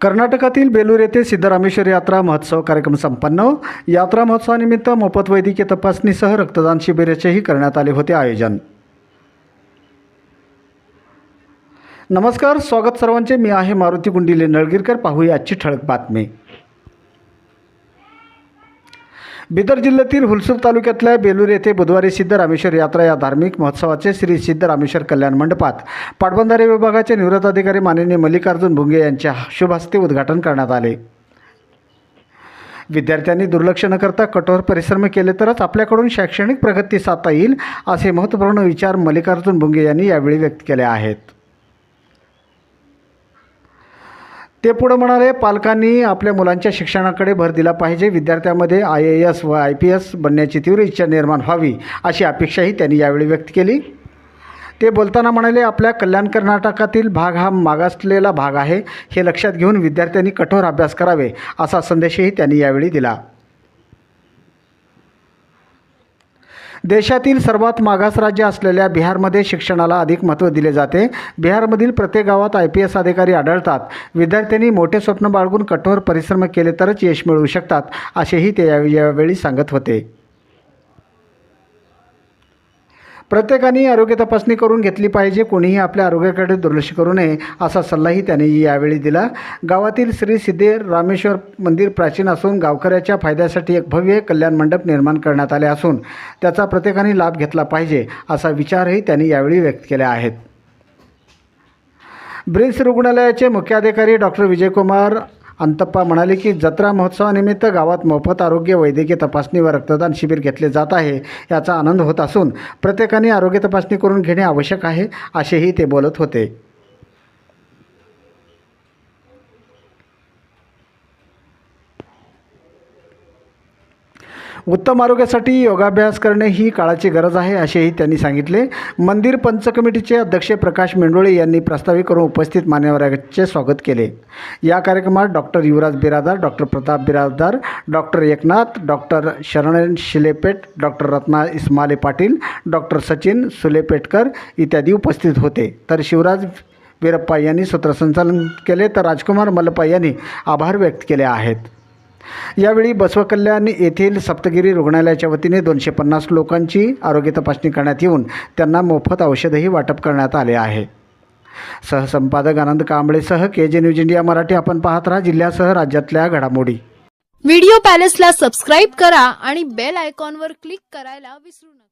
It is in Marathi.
कर्नाटकातील बेलूर येथे सिद्धरामेश्वर यात्रा महोत्सव कार्यक्रम संपन्न. यात्रा महोत्सवानिमित्त मोफत वैद्यकीय तपासणीसह रक्तदान शिबिराचेही करण्यात आले होते आयोजन. नमस्कार, स्वागत सर्वांचे. मी आहे मारुती गुंडिले नळगीरकर. पाहूया आजची ठळक बातमी. बिदर जिल्ह्यातील हुलसूर तालुक्यातल्या बेलूर येथे बुधवारी सिद्धरामेश्वर यात्रा या धार्मिक महोत्सवाचे श्री सिद्धरामेश्वर कल्याण मंडपात पाटबंधारे विभागाचे निवृत्त अधिकारी माननीय मल्लिकार्जुन भुंगे यांच्या शुभ हस्ते उद्घाटन करण्यात आले. विद्यार्थ्यांनी दुर्लक्ष न करता कठोर परिश्रम केले तरच आपल्याकडून शैक्षणिक प्रगती साधता येईल, असे महत्त्वपूर्ण विचार मल्लिकार्जुन भुंगे यांनी यावेळी व्यक्त केले आहेत. ते पुढे म्हणाले, पालकांनी आपल्या मुलांच्या शिक्षणाकडे भर दिला पाहिजे. विद्यार्थ्यांमध्ये IAS व IPS बनण्याची तीव्र इच्छा निर्माण व्हावी, अशी अपेक्षाही त्यांनी यावेळी व्यक्त केली. ते बोलताना म्हणाले, आपल्या कल्याण कर्नाटकातील भाग हा मागासलेला भाग आहे. हे लक्षात घेऊन विद्यार्थ्यांनी कठोर अभ्यास करावे, असा संदेशही त्यांनी यावेळी दिला. देशातील सर्वात मागास राज्य असलेल्या बिहारमध्ये शिक्षणाला अधिक महत्त्व दिले जाते. बिहारमधील प्रत्येक गावात IPS अधिकारी आढळतात. विद्यार्थ्यांनी मोठे स्वप्न बाळगून कठोर परिश्रम केले तरच यश मिळवू शकतात, असेही ते यावेळी सांगत होते. प्रत्येकाने आरोग्य तपासणी करून घेतली पाहिजे. कोणीही आपल्या आरोग्याकडे दुर्लक्ष करू नये, असा सल्लाही त्यांनी यावेळी दिला. गावातील श्री सिद्धरामेश्वर मंदिर प्राचीन असून गावकऱ्याच्या फायद्यासाठी एक भव्य कल्याण मंडप निर्माण करण्यात आले असून त्याचा प्रत्येकाने लाभ घेतला पाहिजे, असा विचारही त्यांनी यावेळी व्यक्त केले आहेत. ब्रिम्स रुग्णालयाचे मुख्याधिकारी डॉक्टर विजयकुमार अंतप्पा म्हणाले की जत्रा महोत्सवानिमित्त गावात मोफत आरोग्य वैद्यकीय तपासणी व रक्तदान शिबिर घेतले जात आहे. याचा आनंद होत असून प्रत्येकाने आरोग्य तपासणी करून घेणे आवश्यक आहे, असेही ते बोलत होते. उत्तम आरोग्यासाठी योगाभ्यास करणे ही काळाची गरज आहे, असेही त्यांनी सांगितले. मंदिर पंच कमिटीचे अध्यक्ष प्रकाश मेंढोळे यांनी प्रास्ताविक करून उपस्थित मान्यवरांचे स्वागत केले. या कार्यक्रमात doctor Yuvraj Biradar, doctor Pratap Biradar, doctor Eknath, doctor Sharan Shilepet, doctor Ratna Ismale Patil, doctor Sachin Sulepetkar इत्यादी उपस्थित होते. तर शिवराज वीरप्पा यांनी सूत्रसंचालन केले, तर राजकुमार मल्लप्पा यांनी आभार व्यक्त केले आहेत. यावेळी बसवकल्याण येथील सप्तगिरी रुग्णालयाच्या वतीने 250 लोकांची आरोग्य तपासणी करण्यात येऊन त्यांना मोफत औषधही वाटप करण्यात आले आहे. सहसंपादक आनंद कांबळेसह KJ न्यूज इंडिया मराठी. आपण पाहत राहा जिल्ह्यासह राज्यातल्या घडामोडी. व्हिडिओ पॅलेसला सबस्क्राईब करा आणि बेल आयकॉनवर क्लिक करायला विसरू नका.